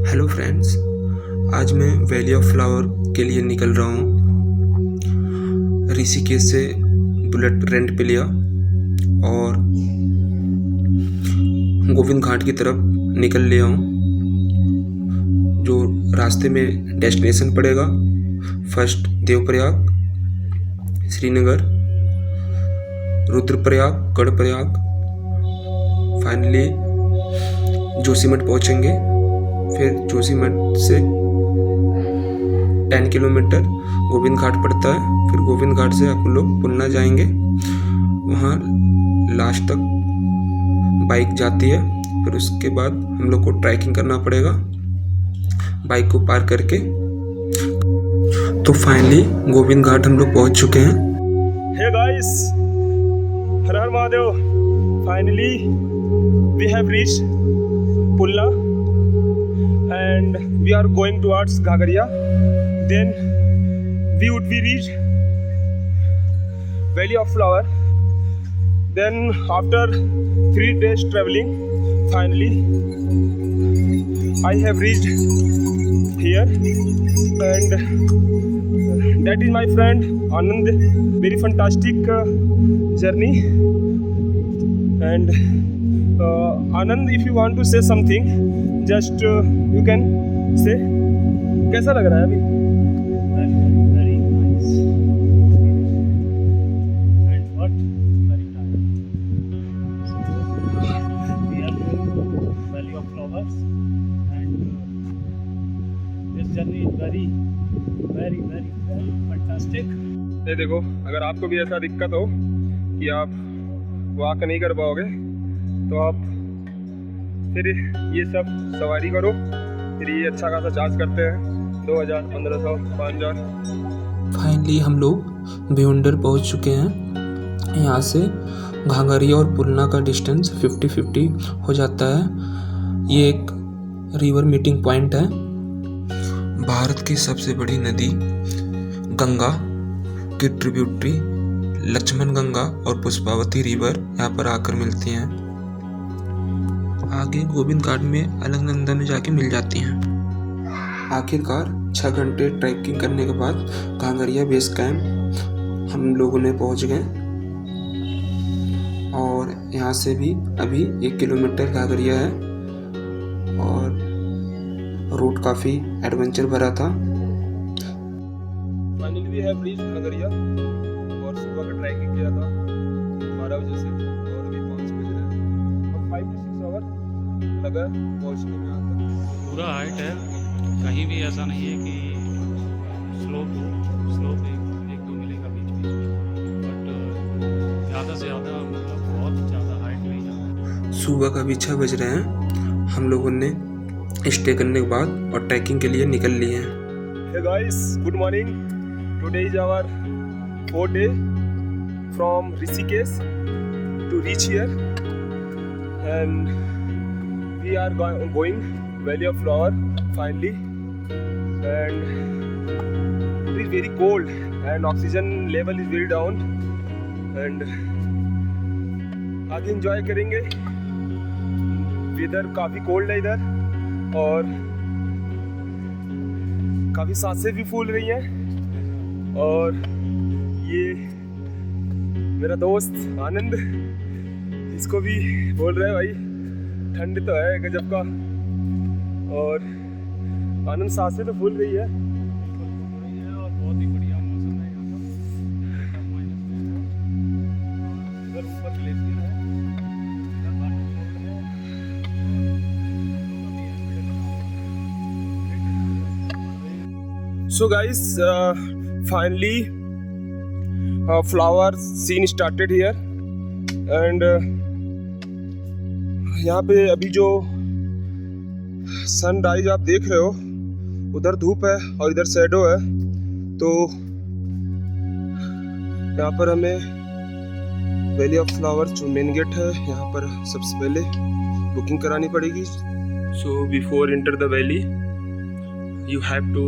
Hello friends, आज मैं valley of flower के लिए निकल रहा हूँ। ऋषिकेश से बुलेट रेंट पे लिया और गोविंद घाट की तरफ निकल लिया हूँ। जो रास्ते में डेस्टिनेशन पड़ेगा, फर्स्ट देवप्रयाग, श्रीनगर, रुद्रप्रयाग, गढ़प्रयाग, फाइनली जोशीमठ पहुँचेंगे। फिर जोशीमठ से 10 किलोमीटर गोविंद घाट पड़ता है। फिर गोविंद घाट से हम लोग पुन्ना जाएंगे। वहाँ लास्ट तक बाइक जाती है। फिर उसके बाद हम लोग को ट्रैकिंग करना पड़ेगा बाइक को पार करके। तो फाइनली गोविंद घाट हम लोग पहुँच चुके हैं। Hey guys, Har Har Mahadev. Finally we have reached Pulna and we are going towards Ghagaria. Then we would be reach Valley of Flower. Then after 3 days traveling, finally I have reached here, and that is my friend Anand. Very fantastic journey. And Anand, if you want to say something, just you can say. कैसा लग रहा है अभी? Very nice. And what? Very tired. So we are going to Valley of Flowers, and this journey is very fantastic. ये देखो, अगर आपको भी ऐसा दिक्कत हो कि आप वॉक नहीं कर पाओगे, तो आप फिर ये सब सवारी करो। फिर ये अच्छा खासा चार्ज करते हैं, 2000, 1500, 5000। फाइनली हम लोग भिवंडर पहुंच चुके हैं। यहाँ से घाघरिया और पुलना का डिस्टेंस 50-50 हो जाता है। ये एक रिवर मीटिंग पॉइंट है। भारत की सबसे बड़ी नदी गंगा की ट्रिब्यूटरी लक्ष्मण गंगा और पुष्पावती रिवर यहाँ पर आकर मिलती हैं। आगे गोविंद घाट में अलकनंदा में जाके मिल जाती हैं। आखिरकार 6 घंटे ट्रैकिंग करने के बाद घाघरिया बेस कैंप हम लोगों ने पहुंच गए। और यहाँ से भी अभी 1 किलोमीटर घाघरिया है और रूट काफ़ी एडवेंचर भरा था। फाइनली वी हैव रीच्ड घाघरिया और सुबह का ट्रैकिंग किया था 12 बजे से, और अभी 5 बज रहे हैं। और 5 to 6 आवर लगा पहुँचने में। यहाँ तक पूरा हाइट है, कहीं भी ऐसा नहीं है कि स्लोप एक दो मिलेगा बीच में, बट ज़्यादा से ज़्यादा मतलब बहुत ज़्यादा हाइट नहीं जाता। सुबह का भी 6 बज रहे हैं। हम लोगों ने स्टे करने के बाद और ट्रैकिंग के लिए निकल लिए हैं। Hey guys, good morning. Today is our 4th day from Rishikesh to reach here, and we are going Valley of Flower finally. And it is very cold and oxygen level is very down, and आगे enjoy करेंगे। Weather काफ़ी cold है इधर, और काफ़ी सांसें भी फूल रही हैं। और ये मेरा दोस्त आनंद, इसको भी बोल रहा है भाई ठंड तो है गजब का। और आनंद सांसें तो फूल रही है। और बहुत ही बढ़िया मौसम है यहाँ का, माइनस में है। इधर ऊपर ग्लेशियर है, इधर वाटरफॉल है। So guys, finally flower scene started here, and यहाँ पे अभी जो सनराइज आप देख रहे हो, उधर धूप है और इधर शैडो है। तो यहाँ पर हमें वैली ऑफ फ्लावर जो मेन गेट है, यहाँ पर सबसे पहले बुकिंग करानी पड़ेगी। So before enter the valley you have to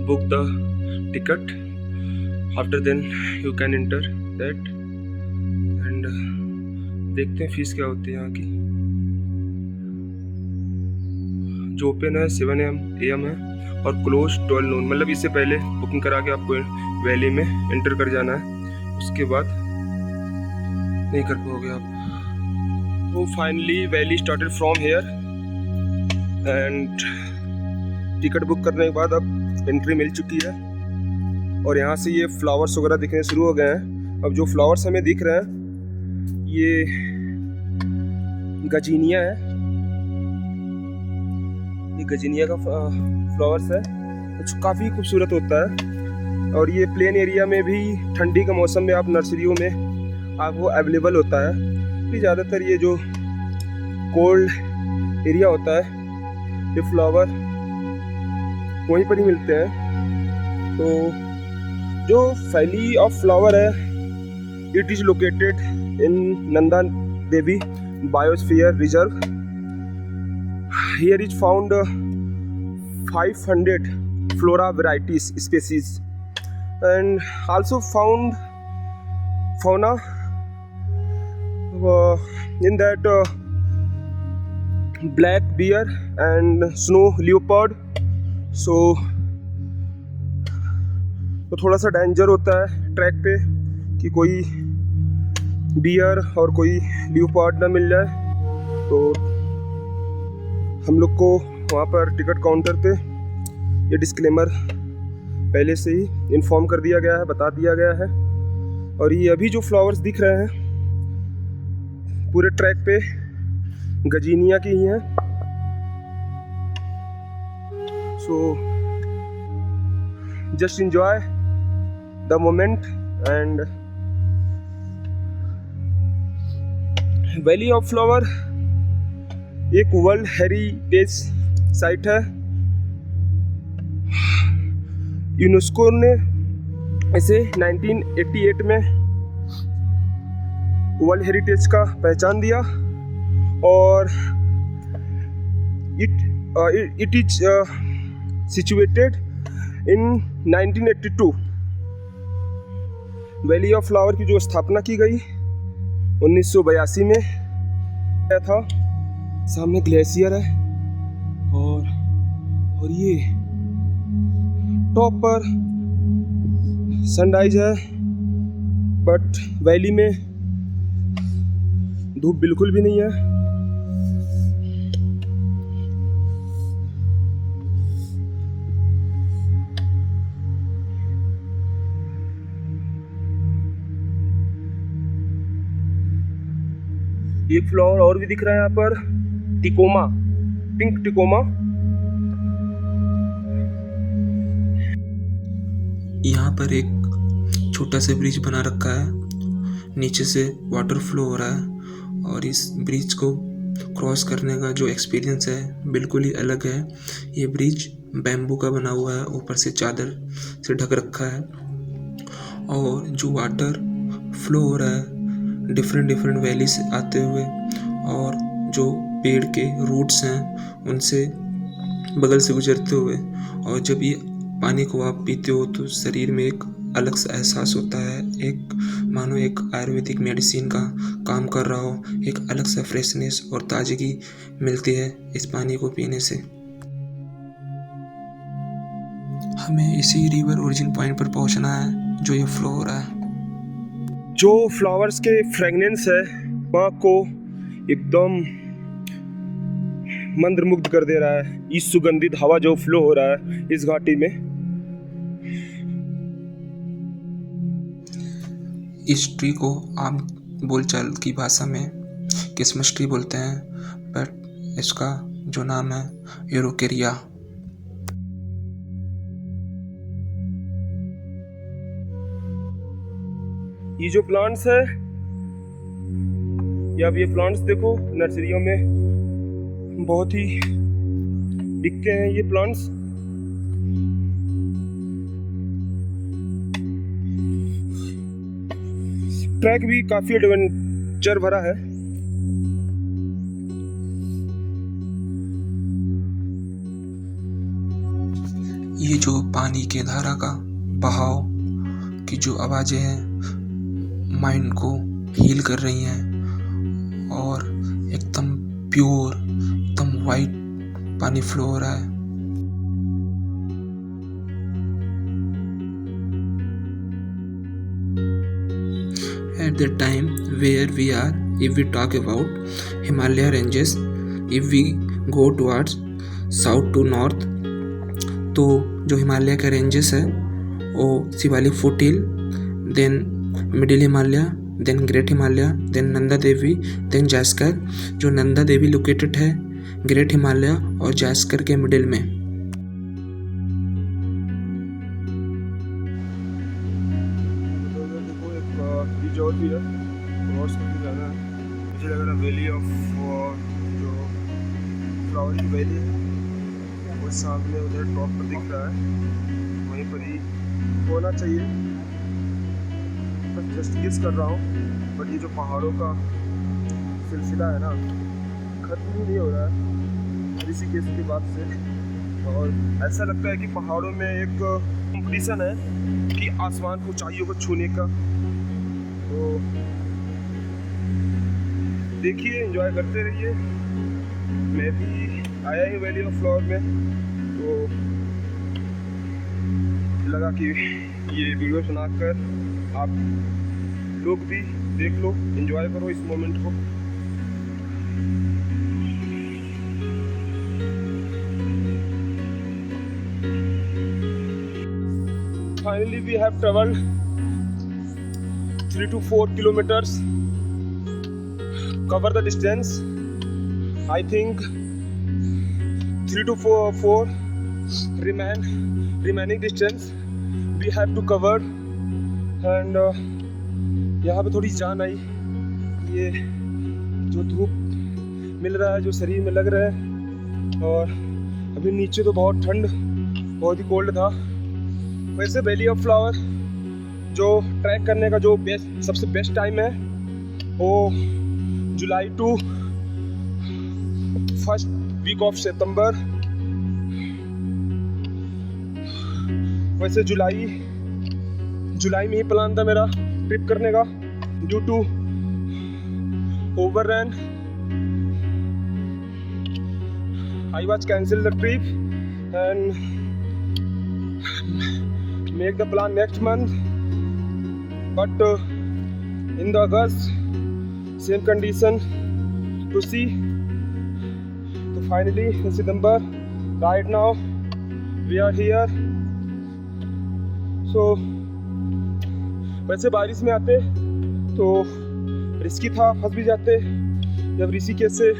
book the ticket. After then you can enter that, and देखते हैं फीस क्या होती है यहाँ की। जो ओपन है 7 AM है और क्लोज 12 noon, मतलब इससे पहले बुकिंग करा के आपको वैली में एंटर कर जाना है, उसके बाद नहीं कर पाओगे आप। तो finally valley started from here and ticket book करने के बाद अब एंट्री मिल चुकी है और यहाँ से ये फ्लावर्स वगैरह दिखने शुरू हो गए हैं। अब जो फ्लावर्स हमें दिख रहे हैं ये गजीनिया है, ये गजीनिया का फ्लावर्स है जो काफ़ी खूबसूरत होता है और ये प्लेन एरिया में भी ठंडी के मौसम में आप नर्सरियों में आपको अवेलेबल होता है। ये ज़्यादातर ये जो कोल्ड एरिया होता है ये फ्लावर वहीं पर ही मिलते हैं। तो जो वैली ऑफ फ्लावर है it is located in Nanda Devi biosphere reserve. Here is found 500 flora varieties species and also found fauna in that black bear and snow leopard. So तो थोड़ा सा डेंजर होता है ट्रैक पे कि कोई बियर और कोई लियोपार्ड ना मिल जाए। तो हम लोग को वहाँ पर टिकट काउंटर पे ये डिस्क्लेमर पहले से ही इन्फॉर्म कर दिया गया है, बता दिया गया है। और ये अभी जो फ्लावर्स दिख रहे हैं पूरे ट्रैक पे गजीनिया की ही हैं। So just enjoy the moment and valley of flower एक वर्ल्ड हेरिटेज साइट है। यूनेस्को ने इसे 1988 में वर्ल्ड हेरिटेज का पहचान दिया और it is situated in 1982। Valley of flower की जो स्थापना की गई 1982 में था। सामने ग्लेशियर है और ये टॉप पर सनराइज है बट वैली में धूप बिल्कुल भी नहीं है। एक फ्लावर और भी दिख रहा है यहाँ पर, टिकोमा, पिंक टिकोमा। यहाँ पर एक छोटा सा ब्रिज बना रखा है, नीचे से वाटर फ्लो हो रहा है और इस ब्रिज को क्रॉस करने का जो एक्सपीरियंस है बिल्कुल ही अलग है। ये ब्रिज बैम्बू का बना हुआ है, ऊपर से चादर से ढक रखा है और जो वाटर फ्लो हो रहा है डिफरेंट वैली से आते हुए और जो पेड़ के रूट्स हैं उनसे बगल से गुजरते हुए, और जब ये पानी को आप पीते हो तो शरीर में एक अलग सा एहसास होता है, एक मानो एक आयुर्वेदिक मेडिसिन का काम कर रहा हो, एक अलग सा फ्रेशनेस और ताजगी मिलती है इस पानी को पीने से। हमें इसी रिवर ओरिजिन पॉइंट पर पहुंचना है जो ये फ्लो हो रहा है। जो फ्लावर्स के फ्रेगनेंस है वहाँ को एकदम मंत्रमुग्ध कर दे रहा है। इस सुगंधित हवा जो फ्लो हो रहा है इस घाटी में। इस ट्री को आम बोलचाल की भाषा में क्रिसमस ट्री बोलते हैं, बट इसका जो नाम है यूरोकेरिया। ये जो प्लांट्स है या अब ये प्लांट्स देखो नर्सरियों में बहुत ही दिखते हैं ये प्लांट्स। ट्रैक भी काफी एडवेंचर भरा है। ये जो पानी के धारा का बहाव की जो आवाजें हैं माइंड को हील कर रही हैं और एकदम प्योर, एकदम वाइट पानी फ्लो हो रहा है। At the time where we are, if we talk about Himalaya ranges, if we go towards south to north, तो जो हिमालय के रेंजेस है वो Shivalik foothill, then middle Himalaya, then great Himalaya, then Nanda Devi, then Zaskar. जो नंदा देवी लोकेटेड है ग्रेट हिमालय और जास्कर के मिडिल में। देखो एक ब्रिज और भी है, क्रॉस करके जाना है। मुझे लग रहा है वैली ऑफ जो फ्लावर की वैली है वो सामने उधर टॉप पर दिख रहा है, वहीं पर ही होना चाहिए। बस जस्ट गेस कर रहा हूँ, बट ये जो पहाड़ों का सिलसिला है ना, खत्म ही नहीं हो रहा है ऋषिकेश के बाद से। और ऐसा लगता है कि पहाड़ों में एक कंपटीशन है कि आसमान की ऊंचाइयों को छूने का। तो देखिए, एंजॉय करते रहिए। मैं भी आया ही वैली ऑफ फ्लावर में, तो लगा कि ये वीडियो सुनाकर आप लोग भी देख लो, एंजॉय करो इस मोमेंट को। Finally, we have traveled 3 to 4 kilometers. Cover the distance. I think 3 to 4 remaining distance we have to cover. And यहाँ पे थोड़ी जान आई। ये जो धूप मिल रहा है, जो शरीर में लग रहा है, और अभी नीचे तो बहुत ठंड, बहुत ही कोल्ड था। वैसे वैली ऑफ फ्लावर जो ट्रैक करने का जो सबसे बेस्ट टाइम है वो जुलाई टू फर्स्ट वीक ऑफ सितंबर। वैसे जुलाई में ही प्लान था मेरा ट्रिप करने का, due to overrun I was cancel the trip and make the plan next month, but in the August same condition to see. So finally in September, right now we are here. So वैसे बारिश में आते तो risky था, फंस भी जाते। जब ऋषिकेश से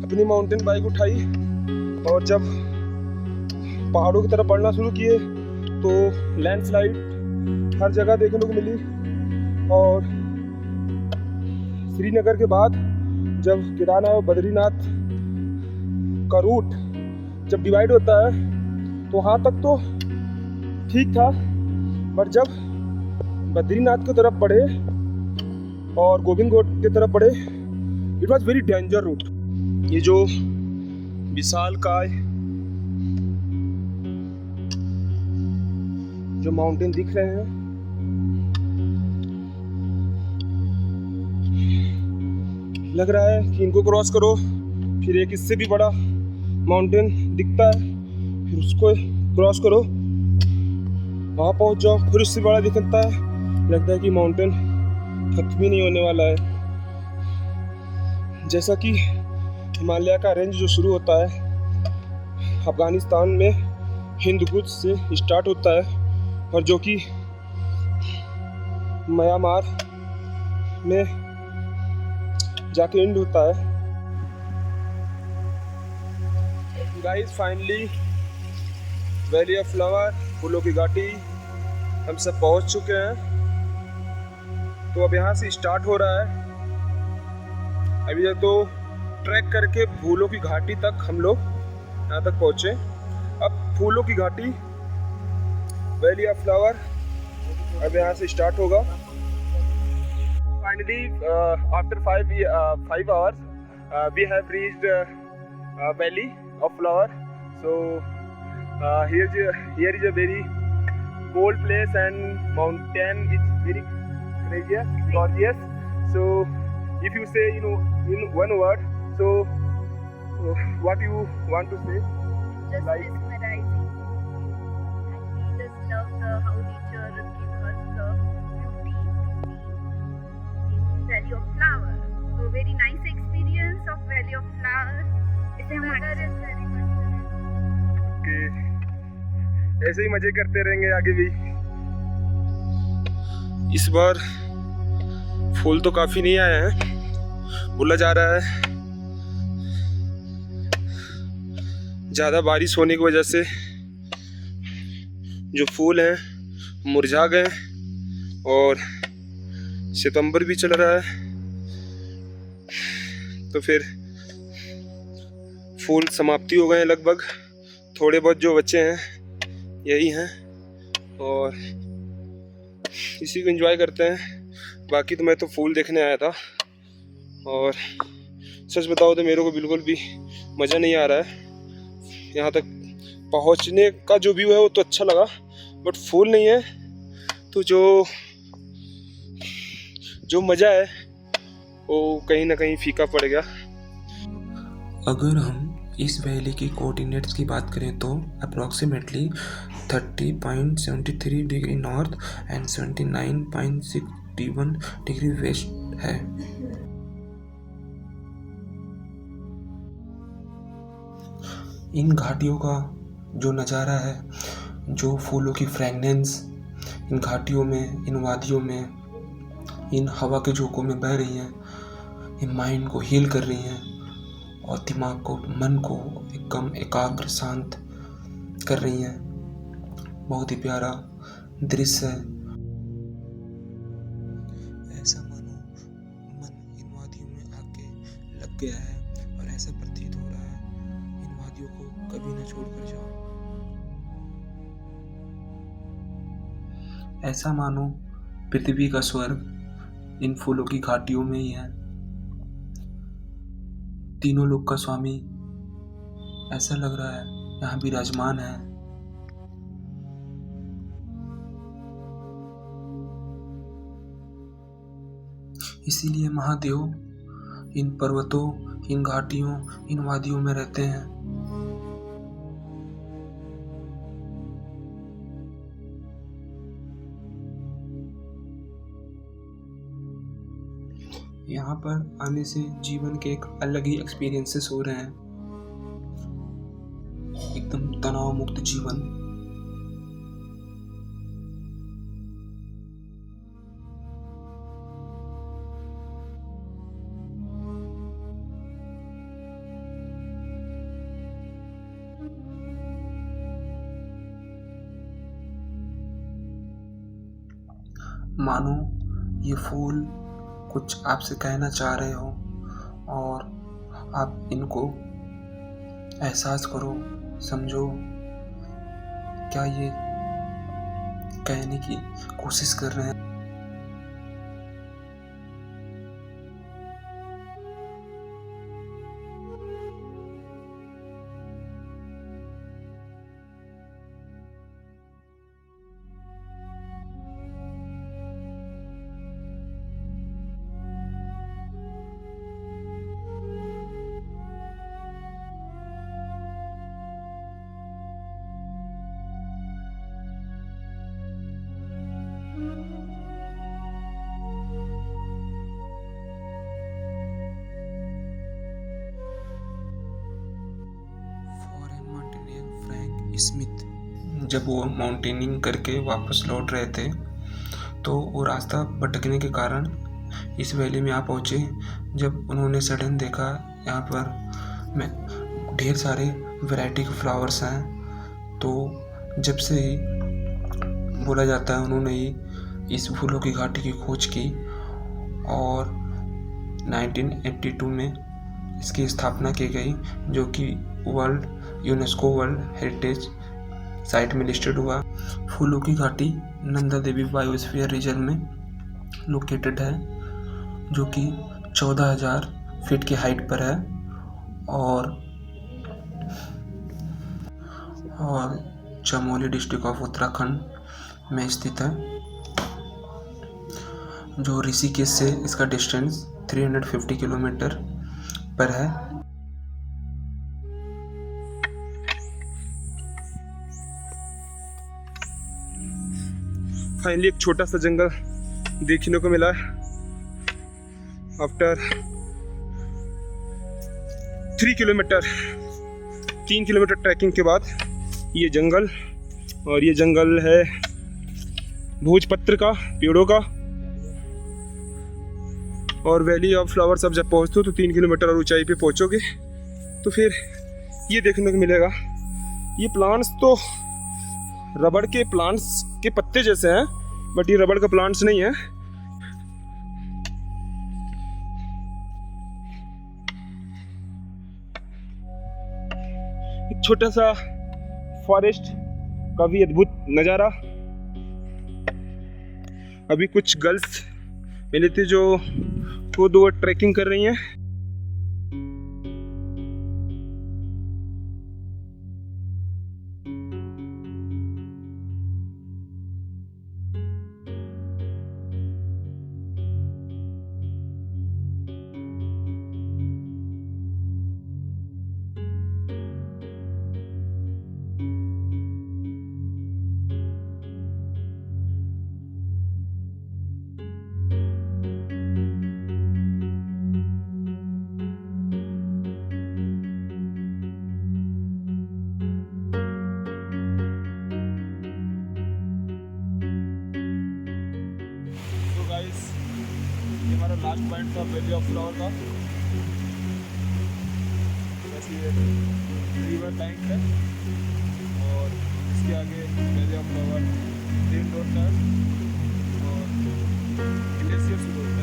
अपनी माउंटेन बाइक उठाई और जब पहाड़ों की तरफ बढ़ना शुरू किए तो लैंडस्लाइड हर जगह देखने को मिली। और श्रीनगर के बाद जब केदारनाथ और बद्रीनाथ का रूट जब डिवाइड होता है तो वहाँ तक तो ठीक था, पर जब बद्रीनाथ की तरफ बढ़े और गोविंद घाट की तरफ बढ़े, it was very danger route. ये जो विशालकाय जो माउंटेन दिख रहे हैं, लग रहा है कि इनको क्रॉस करो, फिर एक इससे भी बड़ा माउंटेन दिखता है, फिर उसको क्रॉस करो, वहाँ पहुँच जाओ, फिर उससे बड़ा दिखता है। लगता है कि माउंटेन खत्म ही नहीं होने वाला है। जैसा कि हिमालय का रेंज जो शुरू होता है अफगानिस्तान में हिंदकुश से स्टार्ट होता है और जो कि म्यांमार में जाके एंड होता है। Guys, finally valley of flower, फूलों की घाटी हम सब पहुंच चुके हैं। तो अब यहाँ से स्टार्ट हो रहा है। अभी तक तो ट्रैक करके फूलों की घाटी तक हम लोग यहाँ तक पहुँचे। अब फूलों की घाटी, वैली ऑफ फ्लावर अब यहाँ से स्टार्ट होगा। Finally after 5 hours we have reached valley of flower. So here is a very cold place and mountain is very gorgeous. So if you say in one word, So, what you want to say? Just Like- mesmerizing. And we just love how nature gives us the beauty to see in Valley of Flower. So very nice experience of Valley of Flower. Weather is very good. कि ऐसे ही मजे करते रहेंगे आगे भी। इस बार फूल तो काफी नहीं आए हैं, बोला जा रहा है ज्यादा बारिश होने की वजह से जो फूल हैं मुरझा गए और सितंबर भी चल रहा है, तो फिर फूल समाप्ति हो गए हैं लगभग। थोड़े बहुत जो बचे हैं यही हैं और इसी को एंजॉय करते हैं। बाकी तो मैं तो फूल देखने आया था और सच बताओ तो मेरे को बिल्कुल भी मज़ा नहीं आ रहा है। यहाँ तक पहुँचने का जो व्यू है वो तो अच्छा लगा, बट फूल नहीं है तो जो मज़ा है वो कहीं ना कहीं फीका पड़ गया। अगर हम इस वैली की कोऑर्डिनेट्स की बात करें तो approximately 30.73 degree north and 79.61 degree west है। इन घाटियों का जो नज़ारा है, जो फूलों की फ्रेगनेंस इन घाटियों में, इन वादियों में, इन हवा के झोंकों में बह रही हैं, इन माइंड को हील कर रही हैं और दिमाग को, मन को एकदम एकाग्र शांत कर रही हैं। बहुत ही प्यारा दृश्य है। ऐसा मानो मन इन वादियों में आके लग गया है और ऐसा प्रतीत हो रहा है इन वादियों को कभी न छोड़कर जाओ। ऐसा मानो पृथ्वी का स्वर्ग इन फूलों की घाटियों में ही है। तीनों लोक का स्वामी ऐसा लग रहा है यहाँ विराजमान है। इसीलिए महादेव इन पर्वतों, इन घाटियों, इन वादियों में रहते हैं। यहाँ पर आने से जीवन के एक अलग ही एक्सपीरियंसेस हो रहे हैं। एकदम तनाव मुक्त जीवन। मानो ये फूल कुछ आपसे कहना चाह रहे हो और आप इनको एहसास करो, समझो क्या ये कहने की कोशिश कर रहे हैं। स्मिथ जब वो माउंटेनिंग करके वापस लौट रहे थे तो वो रास्ता भटकने के कारण इस वैली में आ पहुँचे। जब उन्होंने सडन देखा यहाँ पर ढेर सारे वैरायटी के फ्लावर्स हैं, तो जब से ही बोला जाता है उन्होंने ही इस फूलों की घाटी की खोज की और 1982 में इसकी स्थापना की गई, जो कि यूनेस्को वर्ल्ड हेरिटेज साइट में लिस्टेड हुआ। फूलों की घाटी नंदा देवी बायोस्फीयर रीजन में लोकेटेड है, जो कि 14,000 फीट की हाइट पर है और चमोली डिस्ट्रिक्ट ऑफ उत्तराखंड में स्थित है, जो ऋषिकेश से इसका डिस्टेंस 350 किलोमीटर पर है। फाइनली एक छोटा सा जंगल देखने को मिला आफ्टर 3 किलोमीटर ट्रैकिंग के बाद ये जंगल। और ये जंगल है भोजपत्र का, पेड़ों का। और वैली ऑफ फ्लावर्स अब जब पहुँचते हो तो 3 किलोमीटर और ऊंचाई पे पहुँचोगे तो फिर ये देखने को मिलेगा। ये प्लांट्स तो रबड़ के प्लांट्स के पत्ते जैसे हैं, बट ये रबड़ का प्लांट्स नहीं है। एक छोटा सा फॉरेस्ट का भी अद्भुत नज़ारा। अभी कुछ गर्ल्स मिली थी जो खुद वो ट्रैकिंग कर रही हैं। ये हमारा लास्ट पॉइंट था वैली ऑफ फ्लावर का। बस ये रिवर बैंक है और इसके आगे valley of flower, rain road है और ग्लेशियर शुरू होता है।